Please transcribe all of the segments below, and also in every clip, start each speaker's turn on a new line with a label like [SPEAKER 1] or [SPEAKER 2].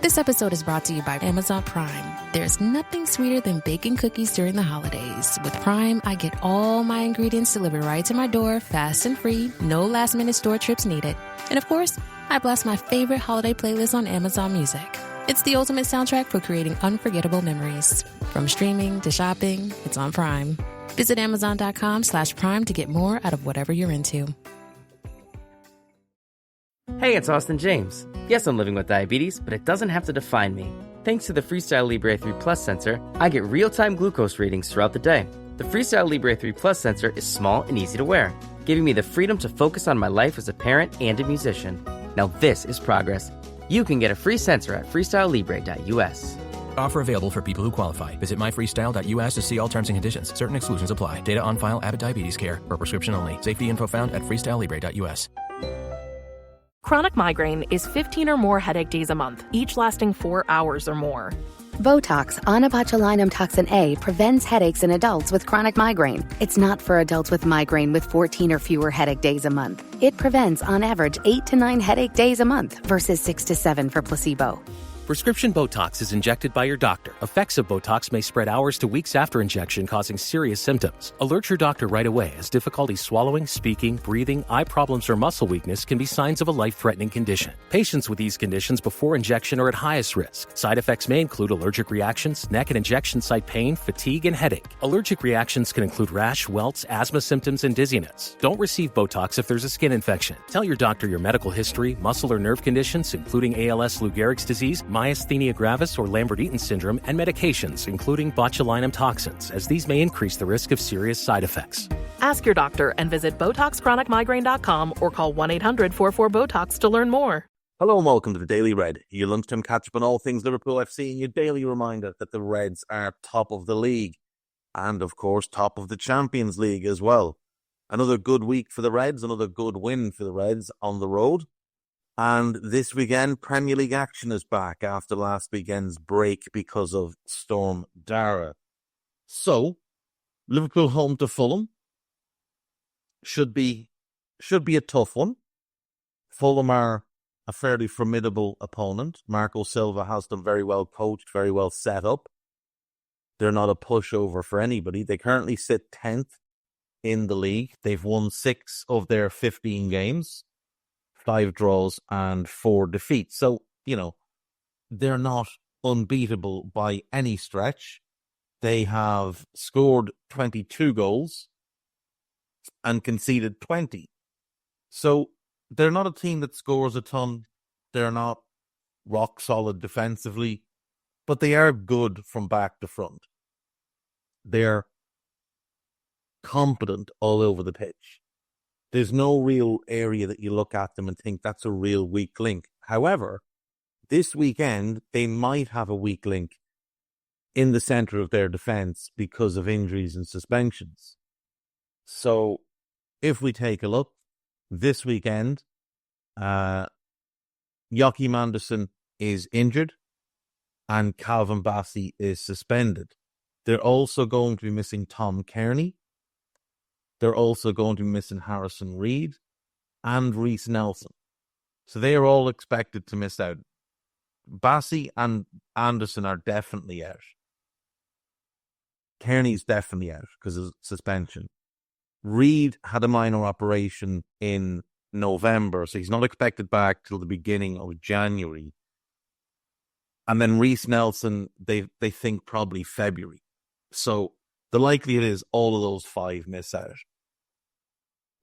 [SPEAKER 1] This episode is brought to you by Amazon Prime. There's nothing sweeter than baking cookies during the holidays. With Prime, I get all my ingredients delivered right to my door, fast and free, no last-minute store trips needed. And of course, I blast my favorite holiday playlist on Amazon Music. It's the ultimate soundtrack for creating unforgettable memories. From streaming to shopping, it's on Prime. Visit Amazon.com/Prime to get more out of whatever you're into.
[SPEAKER 2] Hey, it's Austin James. Yes, I'm living with diabetes, but it doesn't have to define me. Thanks to the Freestyle Libre 3 Plus sensor, I get real-time glucose readings throughout the day. The Freestyle Libre 3 Plus sensor is small and easy to wear, giving me the freedom to focus on my life as a parent and a musician. Now this is progress. You can get a free sensor at freestylelibre.us.
[SPEAKER 3] Offer available for people who qualify. Visit myfreestyle.us to see all terms and conditions. Certain exclusions apply. Data on file. Abbott Diabetes Care. For prescription only. Safety info found at freestylelibre.us.
[SPEAKER 4] Chronic migraine is 15 or more headache days a month, each lasting 4 hours or more.
[SPEAKER 5] Botox, onabotulinum toxin A, prevents headaches in adults with chronic migraine. It's not for adults with migraine with 14 or fewer headache days a month. It prevents, on average, 8 to 9 headache days a month versus 6 to 7 for placebo.
[SPEAKER 6] Prescription Botox is injected by your doctor. Effects of Botox may spread hours to weeks after injection, causing serious symptoms. Alert your doctor right away, as difficulty swallowing, speaking, breathing, eye problems, or muscle weakness can be signs of a life-threatening condition. Patients with these conditions before injection are at highest risk. Side effects may include allergic reactions, neck and injection site pain, fatigue, and headache. Allergic reactions can include rash, welts, asthma symptoms, and dizziness. Don't receive Botox if there's a skin infection. Tell your doctor your medical history, muscle or nerve conditions, including ALS, Lou Gehrig's disease, myasthenia gravis or Lambert-Eaton syndrome, and medications, including botulinum toxins, as these may increase the risk of serious side effects.
[SPEAKER 4] Ask your doctor and visit BotoxChronicMigraine.com or call 1-800-44-BOTOX to learn more.
[SPEAKER 7] Hello and welcome to the Daily Red, your lunchtime catch-up on all things Liverpool FC and your daily reminder that the Reds are top of the league and, of course, top of the Champions League as well. Another good week for the Reds, another good win for the Reds on the road. And this weekend, Premier League action is back after last weekend's break because of Storm Dara. So, Liverpool home to Fulham should be a tough one. Fulham are a fairly formidable opponent. Marco Silva has them very well coached, very well set up. They're not a pushover for anybody. They currently sit 10th in the league. They've won 6 of their 15 games. 5 draws and 4 defeats. So, they're not unbeatable by any stretch. They have scored 22 goals and conceded 20. So, they're not a team that scores a ton. They're not rock solid defensively, but they are good from back to front. They're competent all over the pitch. There's no real area that you look at them and think that's a real weak link. However, this weekend, they might have a weak link in the centre of their defence because of injuries and suspensions. So, if we take a look, this weekend, Joachim Andersen is injured and Calvin Bassey is suspended. They're also going to be missing Tom Kearney. They're also going to be missing Harrison Reed and Reece Nelson. So they are all expected to miss out. Bassey and Anderson are definitely out. Kearney's definitely out because of suspension. Reed had a minor operation in November, so he's not expected back till the beginning of January. And then Reece Nelson, they think probably February. So the likelihood is all of those 5 miss out.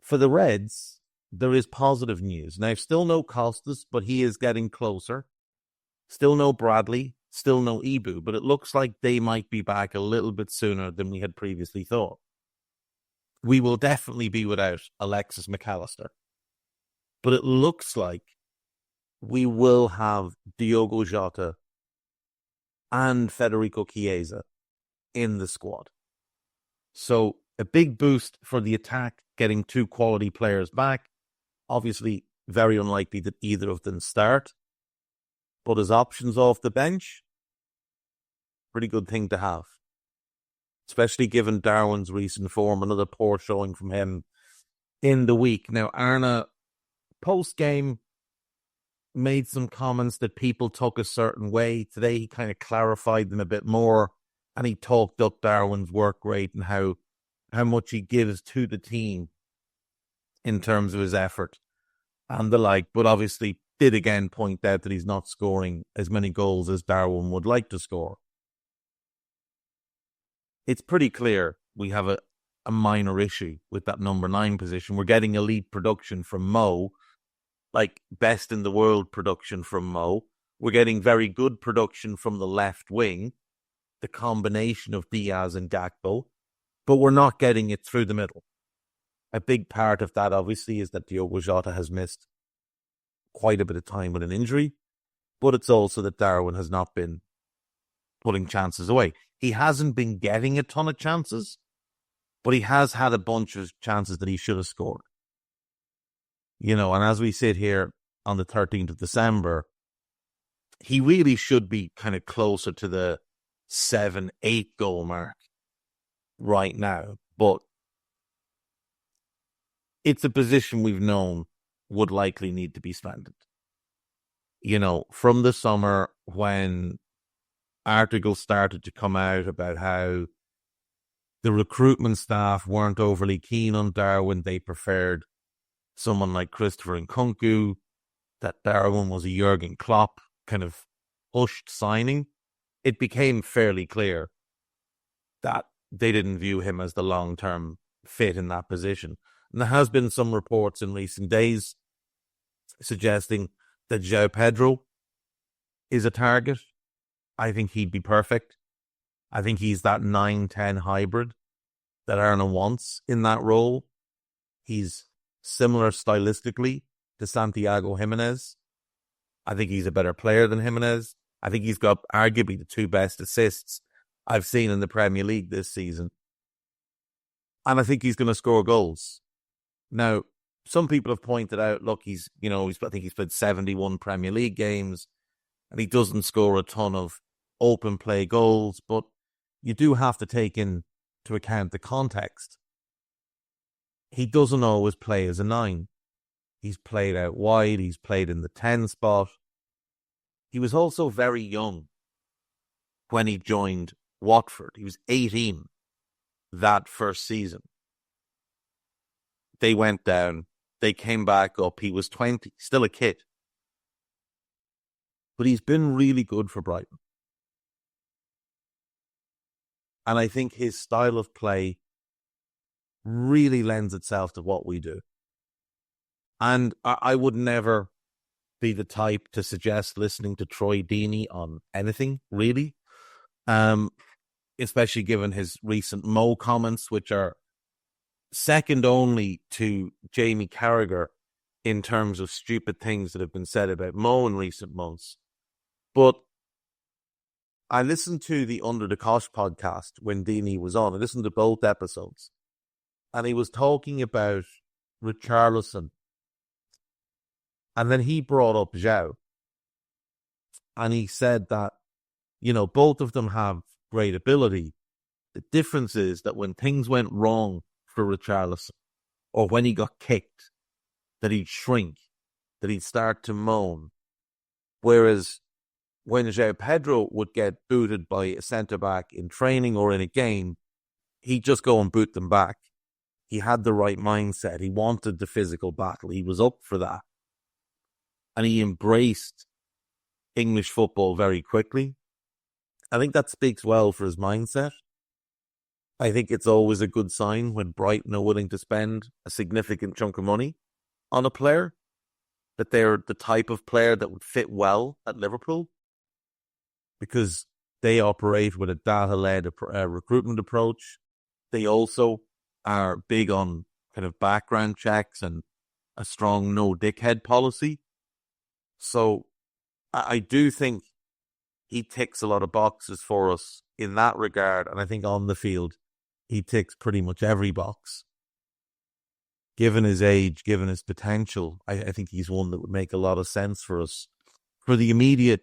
[SPEAKER 7] For the Reds, there is positive news. Now, still no Costas, but he is getting closer. Still no Bradley, still no Ibu, but it looks like they might be back a little bit sooner than we had previously thought. We will definitely be without Alexis McAllister. But it looks like we will have Diogo Jota and Federico Chiesa in the squad. So a big boost for the attack, getting 2 quality players back. Obviously, very unlikely that either of them start. But as options off the bench, pretty good thing to have. Especially given Darwin's recent form, another poor showing from him in the week. Now, Arna, post-game, made some comments that people took a certain way. Today, he kind of clarified them a bit more, and he talked up Darwin's work rate and how much he gives to the team in terms of his effort and the like, but obviously did again point out that he's not scoring as many goals as Darwin would like to score. It's pretty clear we have a minor issue with that number 9 position. We're getting elite production from Mo, like best in the world production from Mo. We're getting very good production from the left wing, the combination of Diaz and Gakpo, but we're not getting it through the middle. A big part of that, obviously, is that Diogo Jota has missed quite a bit of time with an injury, but it's also that Darwin has not been putting chances away. He hasn't been getting a ton of chances, but he has had a bunch of chances that he should have scored. You know, and as we sit here on the 13th of December, he really should be kind of closer to the 7-8 goal mark right now. But it's a position we've known would likely need to be strengthened. You know, from the summer when articles started to come out about how the recruitment staff weren't overly keen on Darwin, they preferred someone like Christopher Nkunku, that Darwin was a Jurgen Klopp kind of hushed signing, it became fairly clear that they didn't view him as the long-term fit in that position. And there has been some reports in recent days suggesting that João Pedro is a target. I think he'd be perfect. I think he's that 9-10 hybrid that Arna wants in that role. He's similar stylistically to Santiago Jimenez. I think he's a better player than Jimenez. I think he's got arguably the 2 best assists I've seen in the Premier League this season. And I think he's going to score goals. Now, some people have pointed out, look, I think he's played 71 Premier League games and he doesn't score a ton of open play goals, but you do have to take into account the context. He doesn't always play as a 9. He's played out wide. He's played in the 10 spot. He was also very young when he joined Watford. He was 18 that first season. They went down. They came back up. He was 20, still a kid. But he's been really good for Brighton. And I think his style of play really lends itself to what we do. And I would never be the type to suggest listening to Troy Deeney on anything, really. Especially given his recent Mo comments, which are second only to Jamie Carragher in terms of stupid things that have been said about Mo in recent months. But I listened to the Under the Cosh podcast when Deeney was on. I listened to both episodes. And he was talking about Richarlison. And then he brought up João. And he said that, both of them have great ability. The difference is that when things went wrong for Richarlison, or when he got kicked, that he'd shrink, that he'd start to moan. Whereas when João Pedro would get booted by a centre-back in training or in a game, he'd just go and boot them back. He had the right mindset. He wanted the physical battle. He was up for that. And he embraced English football very quickly. I think that speaks well for his mindset. I think it's always a good sign when Brighton are willing to spend a significant chunk of money on a player, that they're the type of player that would fit well at Liverpool, because they operate with a data-led recruitment approach. They also are big on kind of background checks and a strong no dickhead policy. So I do think he ticks a lot of boxes for us in that regard. And I think on the field, he ticks pretty much every box. Given his age, given his potential, I think he's one that would make a lot of sense for us for the immediate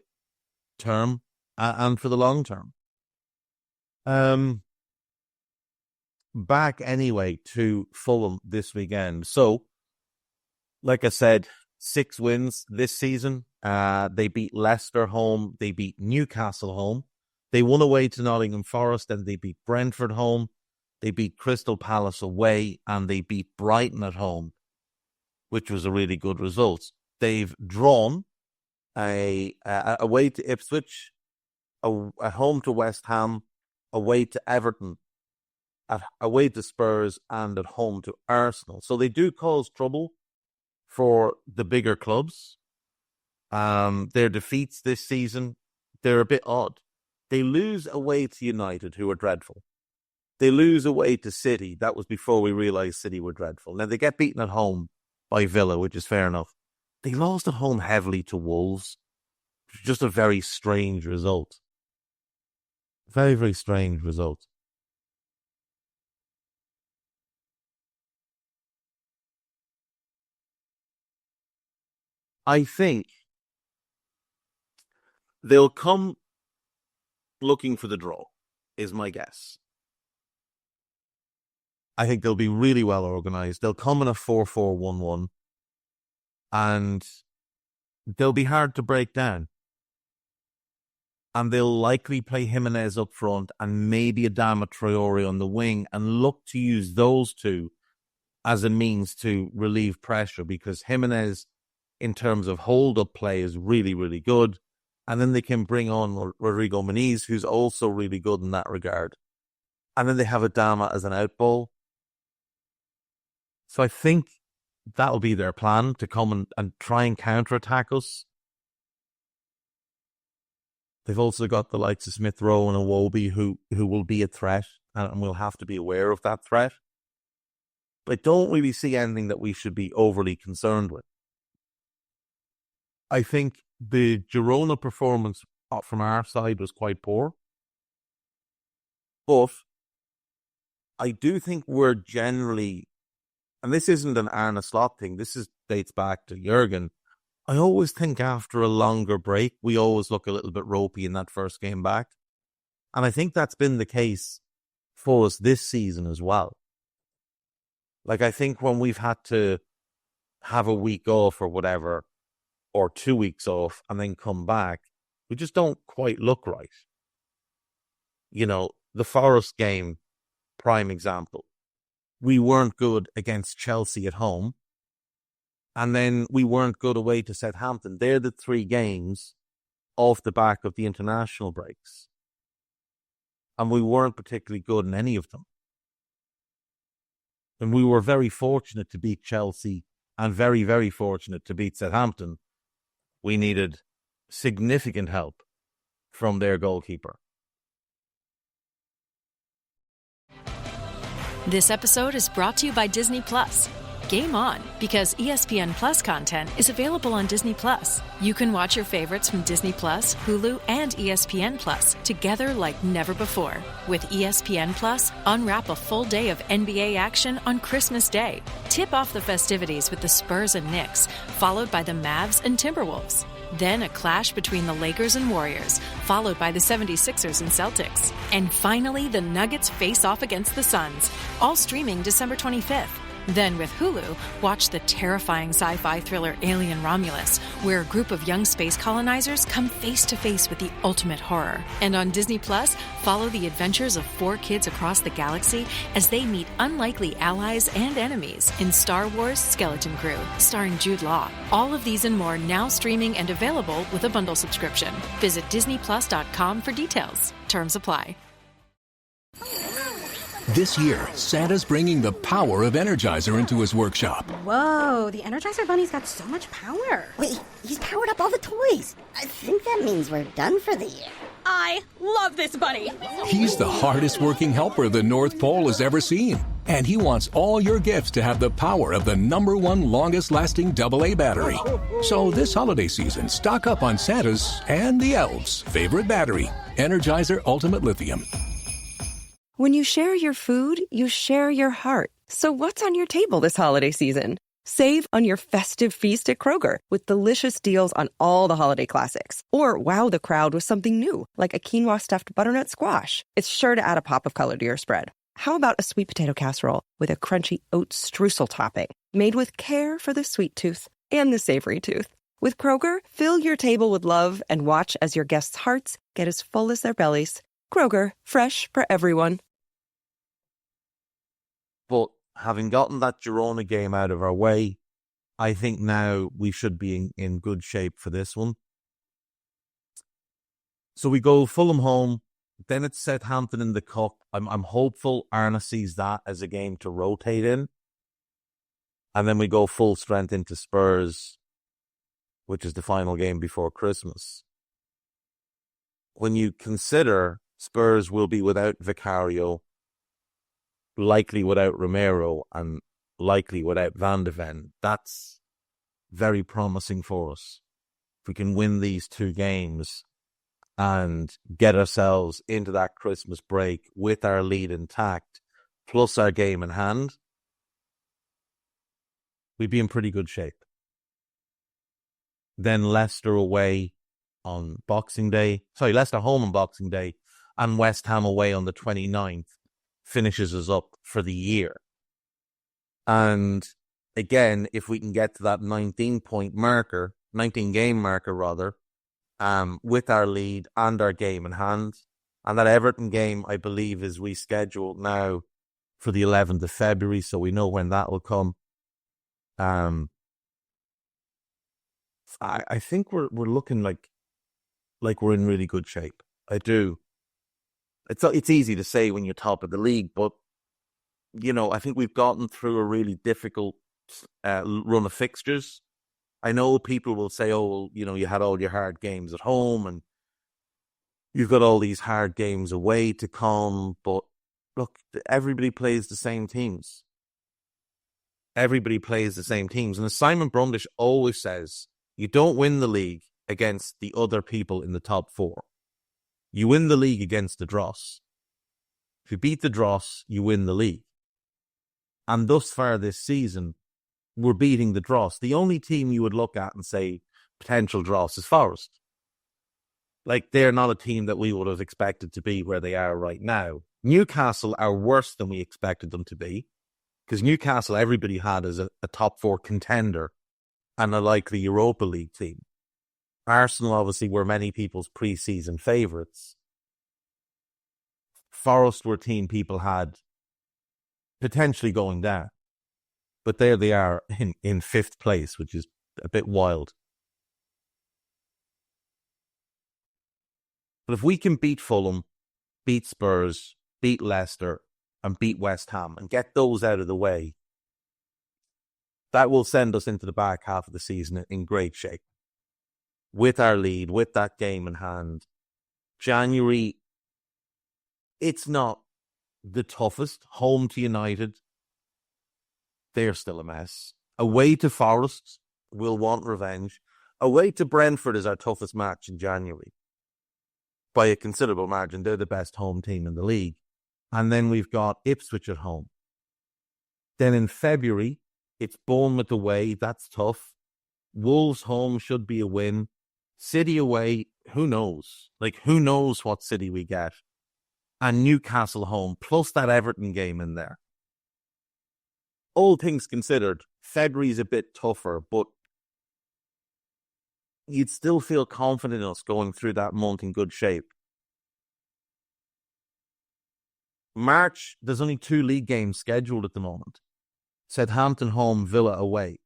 [SPEAKER 7] term and for the long term. Back anyway to Fulham this weekend. So, like I said, 6 wins this season. They beat Leicester home. They beat Newcastle home. They won away to Nottingham Forest, and they beat Brentford home. They beat Crystal Palace away, and they beat Brighton at home, which was a really good result. They've drawn away to Ipswich, at home to West Ham, away to Everton, away to Spurs, and at home to Arsenal. So they do cause trouble for the bigger clubs. Their defeats this season, they're a bit odd. They lose away to United, who are dreadful. They lose away to City. That was before we realised City were dreadful. Now, they get beaten at home by Villa, which is fair enough. They lost at home heavily to Wolves. Just a very strange result. Very, very strange result. I think they'll come looking for the draw, is my guess. I think they'll be really well organised. They'll come in a 4-4-1-1, and they'll be hard to break down. And they'll likely play Jimenez up front and maybe Adama Traore on the wing, and look to use those two as a means to relieve pressure, because Jimenez, in terms of hold-up play, is really, really good. And then they can bring on Rodrigo Muniz, who's also really good in that regard. And then they have Adama as an outball. So I think that'll be their plan, to come and try and counter-attack us. They've also got the likes of Smith Rowe and Iwobi, who will be a threat, and we'll have to be aware of that threat. But I don't really see anything that we should be overly concerned with. I think the Girona performance from our side was quite poor. But I do think we're generally, and this isn't an Arne Slot thing, dates back to Jurgen. I always think after a longer break, we always look a little bit ropey in that first game back. And I think that's been the case for us this season as well. Like, I think when we've had to have a week off or whatever, or 2 weeks off, and then come back, we just don't quite look right. You know, the Forest game, prime example. We weren't good against Chelsea at home, and then we weren't good away to Southampton. They're the 3 games off the back of the international breaks. And we weren't particularly good in any of them. And we were very fortunate to beat Chelsea, and very, very fortunate to beat Southampton. We needed significant help from their goalkeeper.
[SPEAKER 8] This episode is brought to you by Disney Plus. Game on, because ESPN Plus content is available on Disney Plus. You can watch your favorites from Disney Plus, Hulu, and ESPN Plus together like never before. With ESPN Plus, unwrap a full day of NBA action on Christmas Day. Tip off the festivities with the Spurs and Knicks, followed by the Mavs and Timberwolves. Then a clash between the Lakers and Warriors, followed by the 76ers and Celtics. And finally, the Nuggets face off against the Suns, all streaming December 25th. Then with Hulu, watch the terrifying sci-fi thriller Alien Romulus, where a group of young space colonizers come face to face with the ultimate horror. And on Disney Plus, follow the adventures of 4 kids across the galaxy as they meet unlikely allies and enemies in Star Wars Skeleton Crew, starring Jude Law. All of these and more now streaming and available with a bundle subscription. Visit DisneyPlus.com for details. Terms apply.
[SPEAKER 9] This year, Santa's bringing the power of Energizer into his workshop.
[SPEAKER 10] Whoa, the Energizer Bunny's got so much power.
[SPEAKER 11] Wait, he's powered up all the toys. I think that means we're done for the year.
[SPEAKER 10] I love this bunny.
[SPEAKER 9] He's the hardest working helper the North Pole has ever seen. And he wants all your gifts to have the power of the #1 longest lasting AA battery. So this holiday season, stock up on Santa's and the elves' favorite battery, Energizer Ultimate Lithium.
[SPEAKER 12] When you share your food, you share your heart. So what's on your table this holiday season? Save on your festive feast at Kroger with delicious deals on all the holiday classics. Or wow the crowd with something new, like a quinoa stuffed butternut squash. It's sure to add a pop of color to your spread. How about a sweet potato casserole with a crunchy oat streusel topping? Made with care for the sweet tooth. and the savory tooth. With Kroger, fill your table with love and watch as your guests' hearts get as full as their bellies. Kroger, fresh for everyone.
[SPEAKER 7] But having gotten that Girona game out of our way, I think now we should be in good shape for this one. So we go Fulham home, then it's Southampton in the Cup. I'm hopeful Arna sees that as a game to rotate in. And then we go full strength into Spurs, which is the final game before Christmas. When you consider Spurs will be without Vicario, likely without Romero, and likely without Van de Ven, that's very promising for us. If we can win these two games and get ourselves into that Christmas break with our lead intact, plus our game in hand, we'd be in pretty good shape. Then Leicester away on Boxing Day. Leicester home on Boxing Day and West Ham away on the 29th finishes us up for the year. And again, if we can get to that 19 game marker, with our lead and our game in hand, and that Everton game, I believe, is rescheduled now for the 11th of February, so we know when that will come. I think we're looking like we're in really good shape. I do. It's easy to say when you're top of the league, but I think we've gotten through a really difficult run of fixtures. I know people will say, "Oh, well, you had all your hard games at home, and you've got all these hard games away to come." But look, everybody plays the same teams. Everybody plays the same teams, and as Simon Brundish always says, you don't win the league against the other people in the top four. You win the league against the dross. If you beat the dross, you win the league. And thus far this season, we're beating the dross. The only team you would look at and say potential dross is Forest. They're not a team that we would have expected to be where they are right now. Newcastle are worse than we expected them to be, because Newcastle everybody had as a top four contender and a likely Europa League team. Arsenal obviously were many people's pre-season favourites. Forest were a team people had potentially going down. But there they are in fifth place, which is a bit wild. But if we can beat Fulham, beat Spurs, beat Leicester, and beat West Ham, and get those out of the way, that will send us into the back half of the season in great shape. With our lead, with that game in hand. January, it's not the toughest. Home to United, they're still a mess. Away to Forest, we'll want revenge. Away to Brentford is our toughest match in January. By a considerable margin, they're the best home team in the league. And then we've got Ipswich at home. Then in February, it's Bournemouth away, that's tough. Wolves home should be a win. City away, who knows? Who knows what City we get? And Newcastle home, plus that Everton game in there. All things considered, February's a bit tougher, but you'd still feel confident in us going through that month in good shape. March, there's only 2 league games scheduled at the moment. Southampton home, Villa away.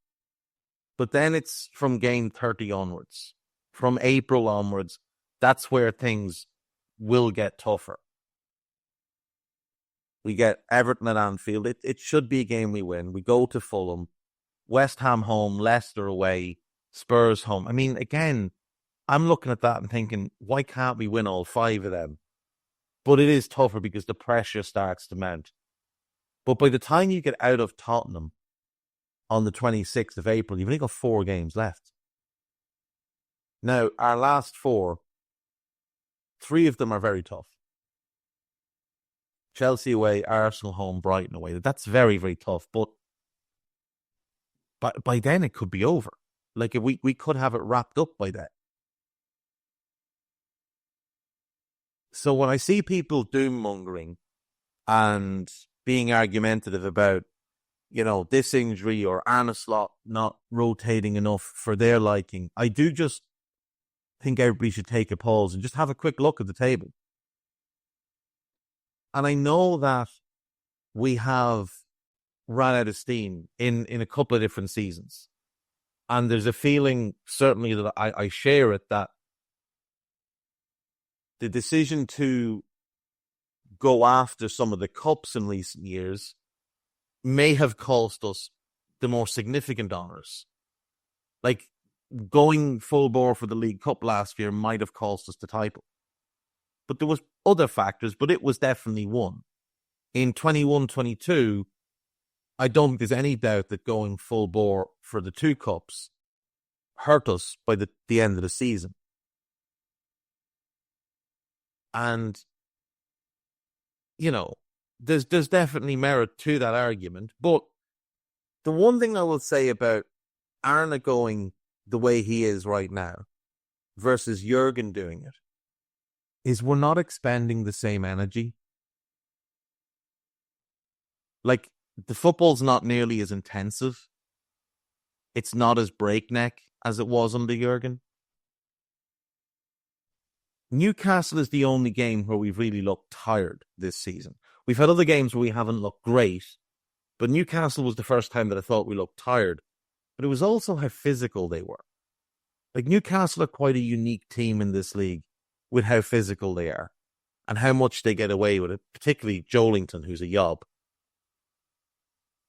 [SPEAKER 7] But then it's from game 30 onwards. From April onwards, that's where things will get tougher. We get Everton at Anfield. It should be a game we win. We go to Fulham. West Ham home, Leicester away, Spurs home. I mean, again, I'm looking at that and thinking, why can't we win all 5 of them? But it is tougher because the pressure starts to mount. But by the time you get out of Tottenham on the 26th of April, you've only got 4 games left. Now, our last 4, 3 of them are very tough. Chelsea away, Arsenal home, Brighton away. That's very, very tough. But by then, it could be over. We could have it wrapped up by then. So when I see people doom-mongering and being argumentative about, this injury or Arne Slot not rotating enough for their liking. I do just think everybody should take a pause and just have a quick look at the table. And I know that we have ran out of steam in a couple of different seasons. And there's a feeling, certainly that I share it, that the decision to go after some of the cups in recent years may have cost us the more significant honours. Like, going full bore for the League Cup last year might have cost us the title. But there was other factors, but it was definitely one. In 21-22, I don't think there's any doubt that going full bore for the two cups hurt us by the end of the season. And, there's definitely merit to that argument. But the one thing I will say about Arne going the way he is right now versus Jurgen doing it is we're not expending the same energy. Like, the football's not nearly as intensive. It's not as breakneck as it was under Jurgen. Newcastle is the only game where we've really looked tired this season. We've had other games where we haven't looked great, but Newcastle was the first time that I thought we looked tired. But it was also how physical they were. Like, Newcastle are quite a unique team in this league with how physical they are and how much they get away with it, particularly Joelinton, who's a yob.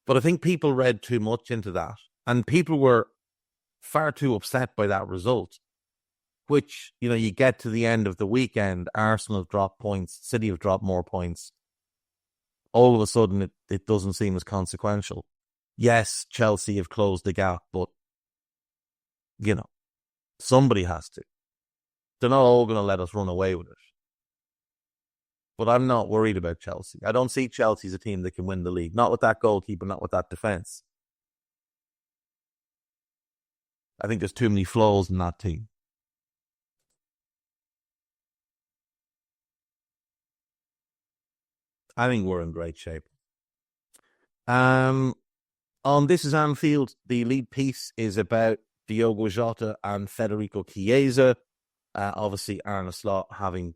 [SPEAKER 7] But I think people read too much into that, and people were far too upset by that result, which, you get to the end of the weekend, Arsenal have dropped points, City have dropped more points. All of a sudden, it doesn't seem as consequential. Yes, Chelsea have closed the gap, but, somebody has to. They're not all going to let us run away with it. But I'm not worried about Chelsea. I don't see Chelsea as a team that can win the league. Not with that goalkeeper, not with that defence. I think there's too many flaws in that team. I think we're in great shape. On This is Anfield, the lead piece is about Diogo Jota and Federico Chiesa. Obviously, Arne Slot having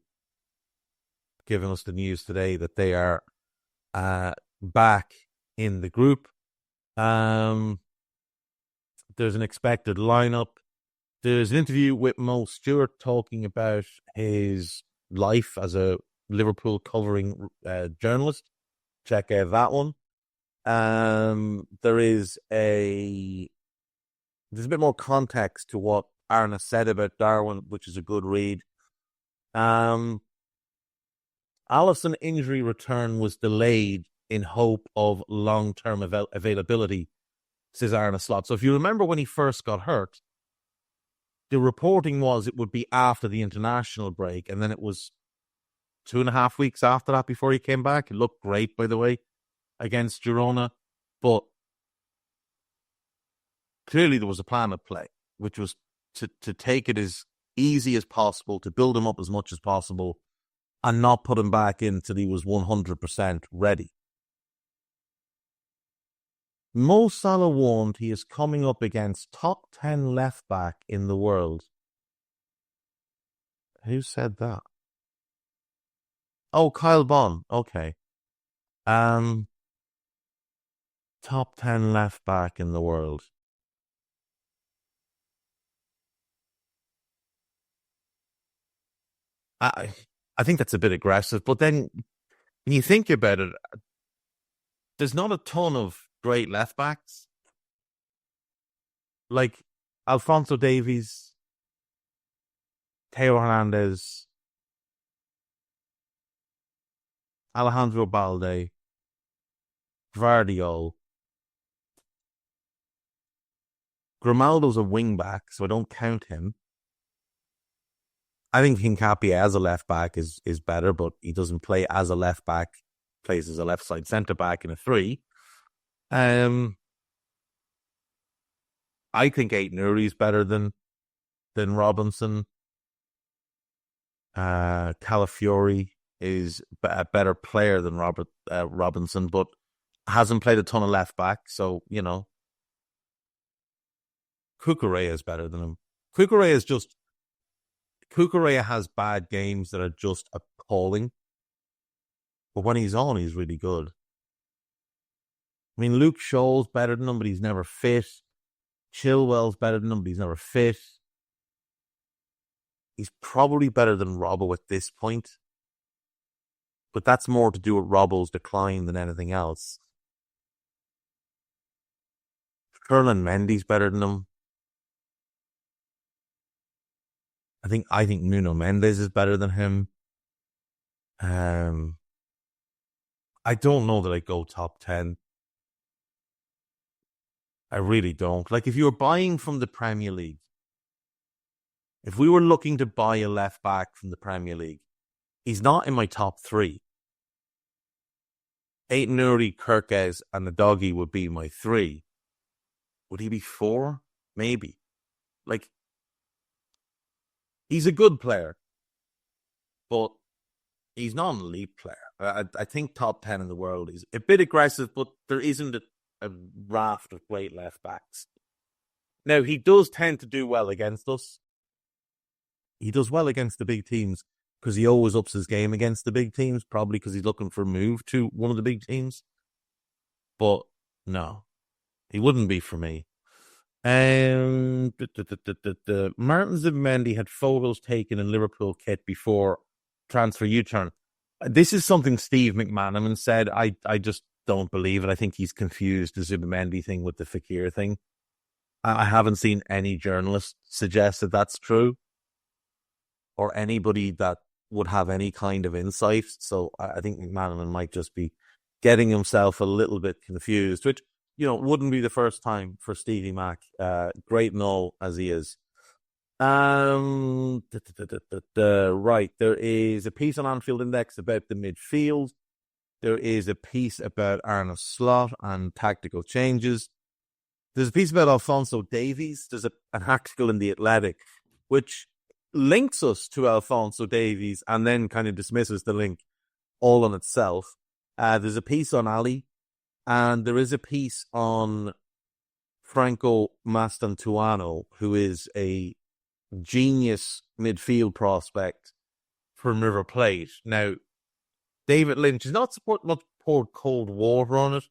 [SPEAKER 7] given us the news today that they are back in the group. There's an expected lineup. There's an interview with Mo Stewart talking about his life as a Liverpool covering journalist. Check out that one. There's a bit more context to what Arne said about Darwin, which is a good read. Alisson injury return was delayed in hope of long-term availability, says Arne Slot. So if you remember when he first got hurt, the reporting was it would be after the international break, and then it was 2.5 weeks after that before he came back. It looked great, by the way, against Girona, but clearly there was a plan at play, which was to take it as easy as possible, to build him up as much as possible, and not put him back in till he was 100% ready. Mo Salah warned he is coming up against top 10 left-back in the world. Who said that? Oh, Kyle Bond. Okay. Top 10 left-back in the world. I think that's a bit aggressive, but then when you think about it, there's not a ton of great left-backs. Like Alphonso Davies, Theo Hernandez, Alejandro Balde, Gvardiol. Grimaldo's a wing-back, so I don't count him. I think Hincapié as a left-back is better, but he doesn't play as a left-back. Plays as a left-side centre-back in a 3. I think Aït-Nouri is better than Robinson. Calafiori is a better player than Robinson, but Hasn't played a ton of left back, so, you know. Cucurella is better than him. Cucurella has bad games that are just appalling. But when he's on, he's really good. I mean, Luke Shaw's better than him, but he's never fit. Chilwell's better than him, but he's never fit. He's probably better than Robbo at this point. But that's more to do with Robbo's decline than anything else. Ferland Mendy's better than him. I think Nuno Mendes is better than him. I don't know that I go top 10. I really don't. Like, if you were buying from the Premier League, if we were looking to buy a left back from the Premier League, he's not in my top 3. Aït-Nouri, Kerkez, and the doggy would be my 3. Would he be 4? Maybe. Like, he's a good player, but he's not an elite player. I think top 10 in the world is a bit aggressive, but there isn't a raft of great left backs. Now, he does tend to do well against us. He does well against the big teams because he always ups his game against the big teams, probably because he's looking for a move to one of the big teams. But no, he wouldn't be for me. Martin Zubimendi had photos taken in Liverpool kit before transfer U-turn. This is something Steve McManaman said. I just don't believe it. I think he's confused the Zubimendi thing with the Fekir thing. I haven't seen any journalist suggest that that's true, or anybody that would have any kind of insight. So I think McManaman might just be getting himself a little bit confused, which, you know, wouldn't be the first time for Stevie Mac. Great and all as he is. Right, there is a piece on Anfield Index about the midfield. There is a piece about Arne Slot and tactical changes. There's a piece about Alphonso Davies. There's an article in The Athletic which links us to Alphonso Davies and then kind of dismisses the link all on itself. There's a piece on Ali, and there is a piece on Franco Mastantuono, who is a genius midfield prospect from River Plate. Now, David Lynch is not poured cold water on it,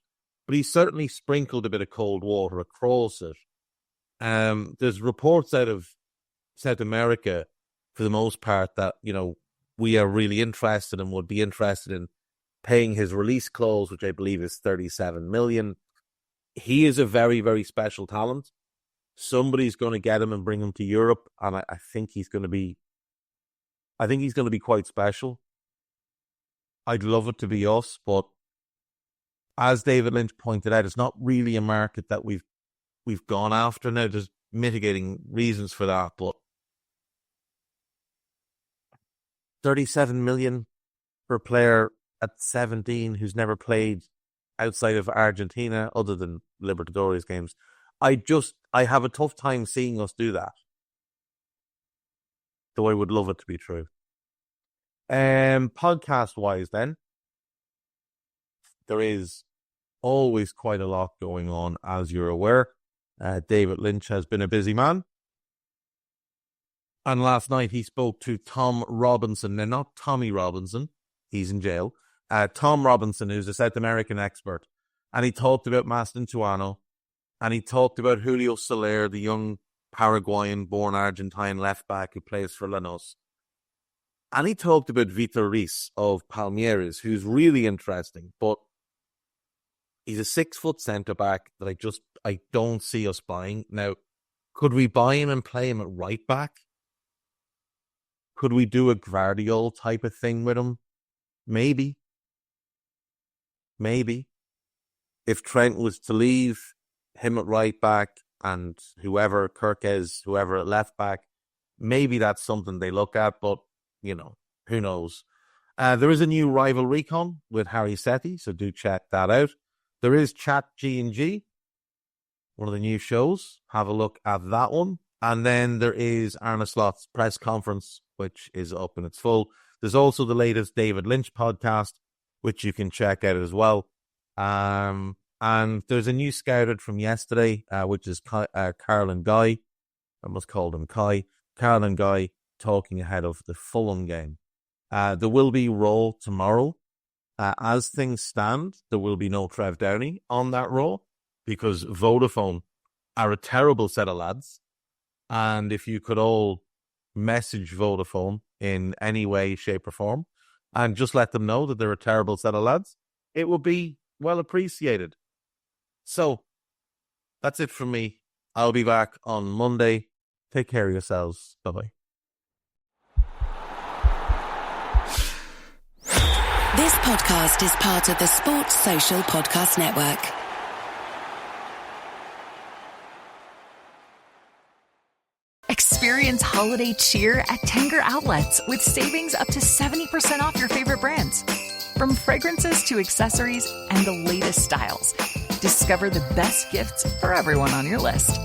[SPEAKER 7] but he certainly sprinkled a bit of cold water across it. There's reports out of South America, for the most part, that, you know, we are really interested and would be interested in paying his release clause, which I believe is 37 million. He is a very, very special talent. Somebody's going to get him and bring him to Europe, and I think he's going to be quite special. I'd love it to be us, but as David Lynch pointed out, it's not really a market that we've gone after. Now, there's mitigating reasons for that, but 37 million for a player at 17 who's never played outside of Argentina other than Libertadores games. I have a tough time seeing us do that. Though I would love it to be true. Podcast-wise then, there is always quite a lot going on, as you're aware. David Lynch has been a busy man. And last night he spoke to Tom Robinson. Now, not Tommy Robinson. He's in jail. Tom Robinson, who's a South American expert. And he talked about Mastantuono. And he talked about Julio Soler, the young Paraguayan-born Argentine left-back who plays for Lanús. And he talked about Vitor Reis of Palmeiras, who's really interesting. But he's a 6-foot centre-back that I don't see us buying. Now, could we buy him and play him at right-back? Could we do a Guardiola type of thing with him? Maybe. If Trent was to leave, him at right back and whoever at left back, maybe that's something they look at, but, you know, who knows? There is a new rival recon with Harry Sethi, so do check that out. There is Chat G&G, one of the new shows. Have a look at that one. And then there is Arne Slot's press conference, which is up and it's full. There's also the latest David Lynch podcast, which you can check out as well. And there's a new scouted from yesterday, which is Carl and Guy. I must call them Kai. Carl and Guy talking ahead of the Fulham game. There will be Raw tomorrow. As things stand, there will be no Trev Downey on that Raw because Vodafone are a terrible set of lads. And if you could all message Vodafone in any way, shape or form and just let them know that they're a terrible set of lads, it would be well appreciated. So that's it from me. I'll be back on Monday. Take care of yourselves. Bye-bye.
[SPEAKER 13] This podcast is part of the Sports Social Podcast Network.
[SPEAKER 14] Experience holiday cheer at Tanger Outlets with savings up to 70% off your favorite brands. From fragrances to accessories and the latest styles, discover the best gifts for everyone on your list.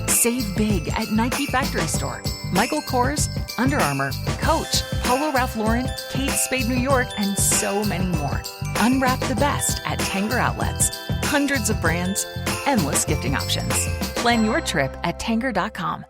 [SPEAKER 14] Save big at Nike Factory Store, Michael Kors, Under Armour, Coach, Polo Ralph Lauren, Kate Spade New York, and so many more. Unwrap the best at Tanger Outlets. Hundreds of brands, endless gifting options. Plan your trip at Tanger.com.